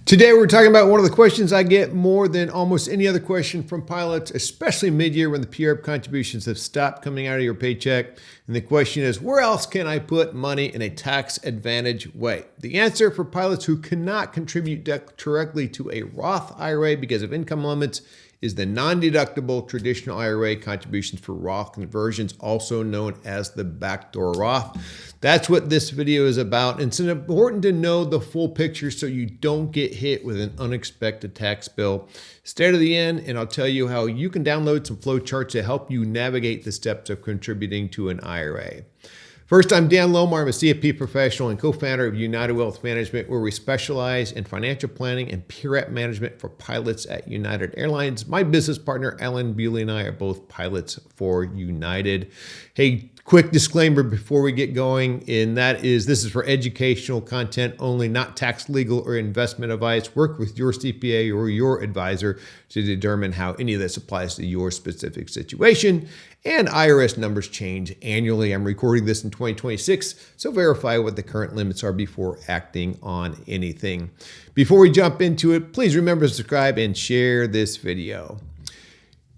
Today we're talking about one of the questions I get more than almost any other question from pilots, especially mid-year when the PRAP contributions have stopped coming out of your paycheck. And the question is, where else can I put money in a tax advantage way? The answer for pilots who cannot contribute directly to a Roth IRA because of income limits is the non-deductible traditional IRA contributions for Roth conversions, also known as the Backdoor Roth. That's what this video is about. And it's important to know the full picture so you don't get hit with an unexpected tax bill. Stay to the end and I'll tell you how you can download some flow charts to help you navigate the steps of contributing to an IRA. First, I'm Dan Lohmar. I'm a CFP professional and co-founder of United Wealth Management, where we specialize in financial planning and PRAP management for pilots at United Airlines. My business partner, Alan Bewley, and I are both pilots for United. Hey, quick disclaimer before we get going, and that is this is for educational content only, not tax, legal, or investment advice. Work with your CPA or your advisor to determine how any of this applies to your specific situation. And IRS numbers change annually. I'm recording this in 2026, so verify what the current limits are before acting on anything. Before we jump into it, please remember to subscribe and share this video.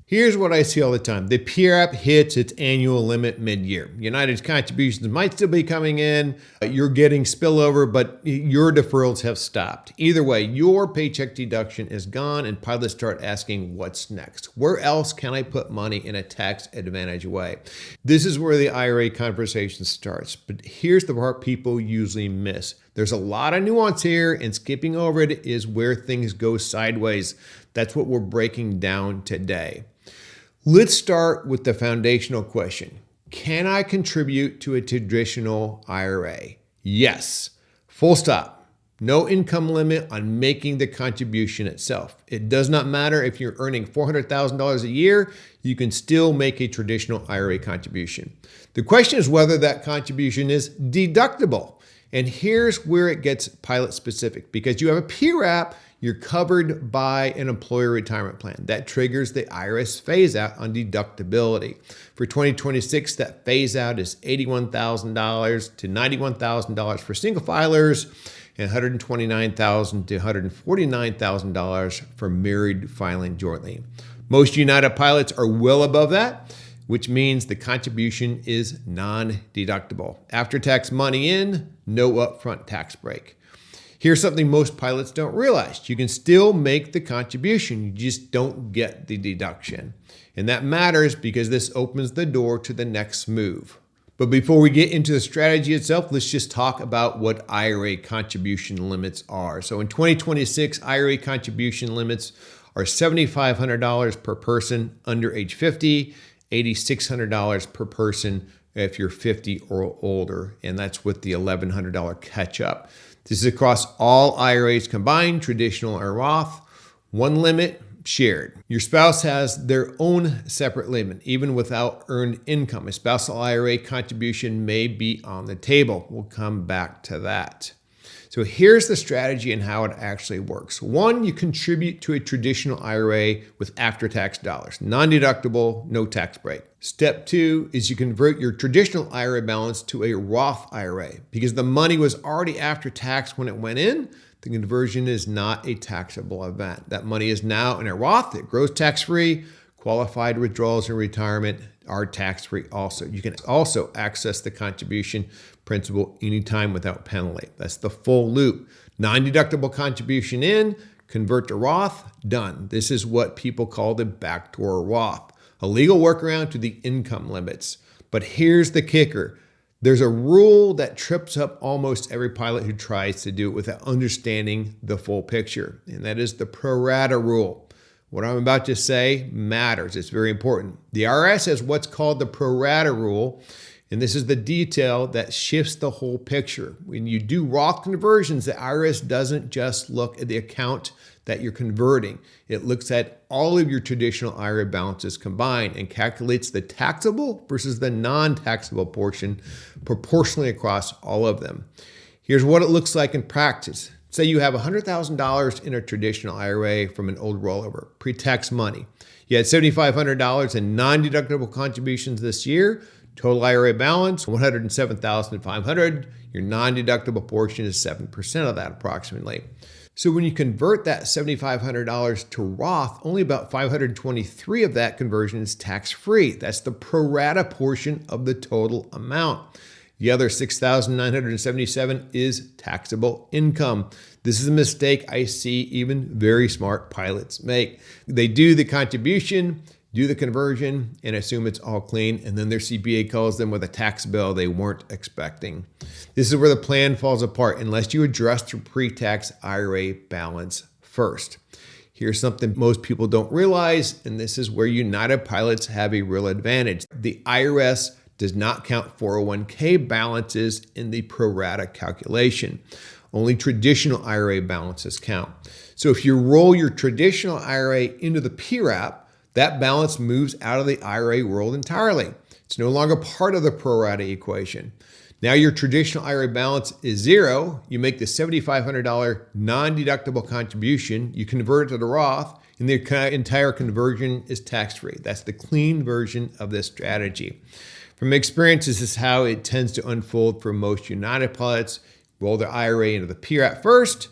Here's what I see all the time. The PRAP hits its annual limit mid-year. United's contributions might still be coming in. You're getting spillover, but your deferrals have stopped. Either way, your paycheck deduction is gone and pilots start asking, what's next? Where else can I put money in a tax advantage way? This is where the IRA conversation starts. But here's the part people usually miss. There's a lot of nuance here, and skipping over it is where things go sideways. That's what we're breaking down today. Let's start with the foundational question. Can I contribute to a traditional IRA? Yes. Full stop. No income limit on making the contribution itself. It does not matter if you're earning $400,000 a year, you can still make a traditional IRA contribution. The question is whether that contribution is deductible. And here's where it gets pilot specific. Because you have a PRAP, you're covered by an employer retirement plan. That triggers the IRS phase out on deductibility. For 2026, that phase out is $81,000 to $91,000 for single filers and $129,000 to $149,000 for married filing jointly. Most United pilots are well above that, which means the contribution is non-deductible. After-tax money in, no upfront tax break. Here's something most pilots don't realize. You can still make the contribution, you just don't get the deduction. And that matters because this opens the door to the next move. But before we get into the strategy itself, let's just talk about what IRA contribution limits are. So in 2026, IRA contribution limits are $7,500 per person under age 50, $8,600 per person if you're 50 or older, and that's with the $1,100 catch-up. This is across all IRAs combined, traditional or Roth. One limit, shared. Your spouse has their own separate limit, even without earned income. A spousal IRA contribution may be on the table. We'll come back to that. So here's the strategy and how it actually works. One, you contribute to a traditional IRA with after-tax dollars, non-deductible, no tax break. Step two is you convert your traditional IRA balance to a Roth IRA. Because the money was already after tax when it went in, the conversion is not a taxable event. That money is now in a Roth, it grows tax-free. Qualified withdrawals in retirement are tax-free also. You can also access the contribution principal anytime without penalty. That's the full loop. Non-deductible contribution in, convert to Roth, done. This is what people call the Backdoor Roth, a legal workaround to the income limits. But here's the kicker. There's a rule that trips up almost every pilot who tries to do it without understanding the full picture, and that is the Pro Rata Rule. What I'm about to say matters. It's very important. The IRS has what's called the Pro Rata Rule, and this is the detail that shifts the whole picture. When you do Roth conversions, the IRS doesn't just look at the account that you're converting. It looks at all of your traditional IRA balances combined and calculates the taxable versus the non-taxable portion proportionally across all of them. Here's what it looks like in practice. Say you have $100,000 in a traditional IRA from an old rollover, pre-tax money. You had $7,500 in non-deductible contributions this year. Total IRA balance, $107,500. Your non-deductible portion is 7% of that approximately. So when you convert that $7,500 to Roth, only about $523 of that conversion is tax-free. That's the pro rata portion of the total amount. The other $6,977 is taxable income. This is a mistake I see even very smart pilots make. They do the contribution, do the conversion, and assume it's all clean, and then their CPA calls them with a tax bill they weren't expecting. This is where the plan falls apart unless you address your pre-tax IRA balance first. Here's something most people don't realize, and this is where United pilots have a real advantage. The IRS does not count 401k balances in the pro rata calculation. Only traditional IRA balances count. So if you roll your traditional IRA into the PRAP, that balance moves out of the IRA world entirely. It's no longer part of the pro rata equation. Now your traditional IRA balance is zero. You make the $7,500 non-deductible contribution, you convert it to the Roth, and the entire conversion is tax-free. That's the clean version of this strategy. From experience, this is how it tends to unfold for most United pilots. Roll their IRA into the PRAP first,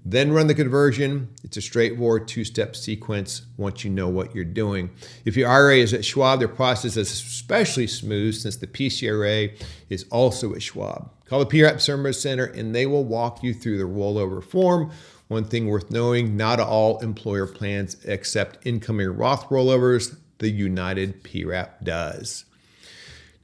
then run the conversion. It's a straightforward two-step sequence once you know what you're doing. If your IRA is at Schwab, their process is especially smooth since the PCRA is also at Schwab. Call the PRAP Service Center and they will walk you through the rollover form. One thing worth knowing, not all employer plans accept incoming Roth rollovers. The United PRAP does.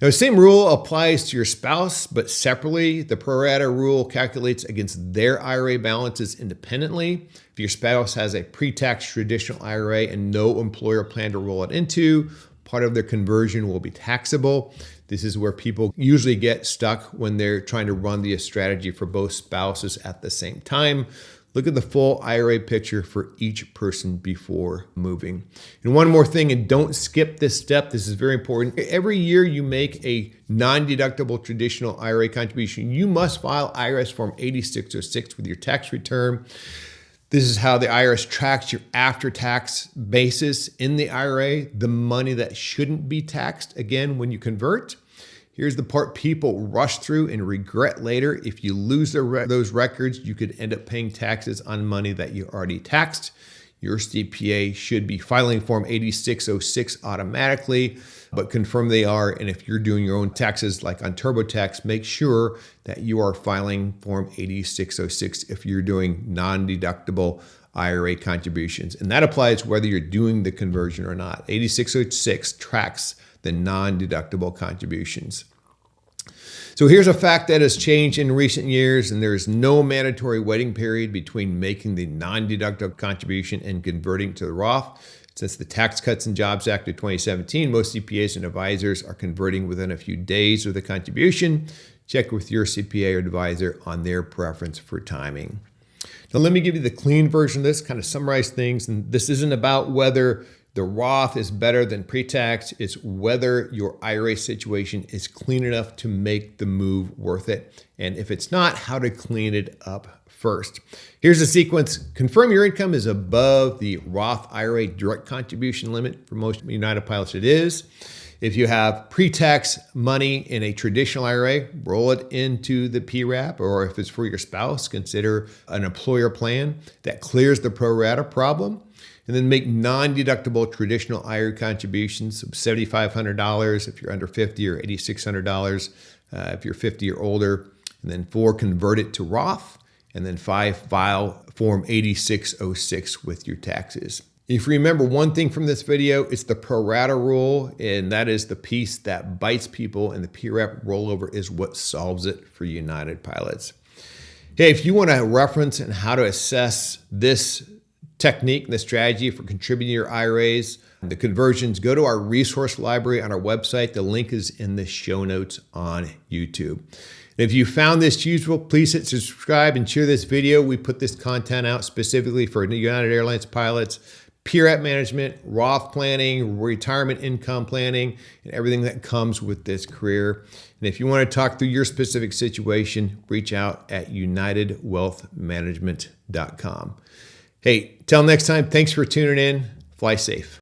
Now, the same rule applies to your spouse, but separately. The Pro Rata Rule calculates against their IRA balances independently. If your spouse has a pre-tax traditional IRA and no employer plan to roll it into, part of their conversion will be taxable. This is where people usually get stuck when they're trying to run the strategy for both spouses at the same time. Look at the full IRA picture for each person before moving. And one more thing, and don't skip this step. This is very important. Every year you make a non-deductible traditional IRA contribution, you must file IRS Form 8606 with your tax return. This is how the IRS tracks your after-tax basis in the IRA, the money that shouldn't be taxed, again, when you convert. Here's the part people rush through and regret later. If you lose those records, you could end up paying taxes on money that you already taxed. Your CPA should be filing Form 8606 automatically, but confirm they are. And if you're doing your own taxes like on TurboTax, make sure that you are filing Form 8606 if you're doing non-deductible IRA contributions. And that applies whether you're doing the conversion or not. 8606 tracks the non-deductible contributions. So here's a fact that has changed in recent years, and there is no mandatory waiting period between making the non-deductible contribution and converting to the Roth. Since the Tax Cuts and Jobs Act of 2017, most CPAs and advisors are converting within a few days of the contribution. Check with your CPA or advisor on their preference for timing. Now let me give you the clean version of this, kind of summarize things. And this isn't about whether the Roth is better than pre-tax. It's whether your IRA situation is clean enough to make the move worth it. And if it's not, how to clean it up first. Here's the sequence. Confirm your income is above the Roth IRA direct contribution limit. For most United pilots, it is. If you have pre-tax money in a traditional IRA, roll it into the PRAP, or if it's for your spouse, consider an employer plan that clears the pro rata problem. And then make non-deductible traditional IRA contributions of $7,500 if you're under 50 or $8,600 if you're 50 or older. And then 4, convert it to Roth. And then 5, file Form 8606 with your taxes. If you remember one thing from this video, it's the Pro Rata Rule, and that is the piece that bites people, and the PRAP rollover is what solves it for United pilots. Hey, if you want a reference on how to assess this technique, the strategy for contributing to your IRAs, the conversions, go to our resource library on our website. The link is in the show notes on YouTube. If you found this useful, please hit subscribe and share this video. We put this content out specifically for United Airlines pilots, PRAP management, Roth planning, retirement income planning, and everything that comes with this career. And if you want to talk through your specific situation, reach out at unitedwealthmanagement.com. Hey, till next time, thanks for tuning in. Fly safe.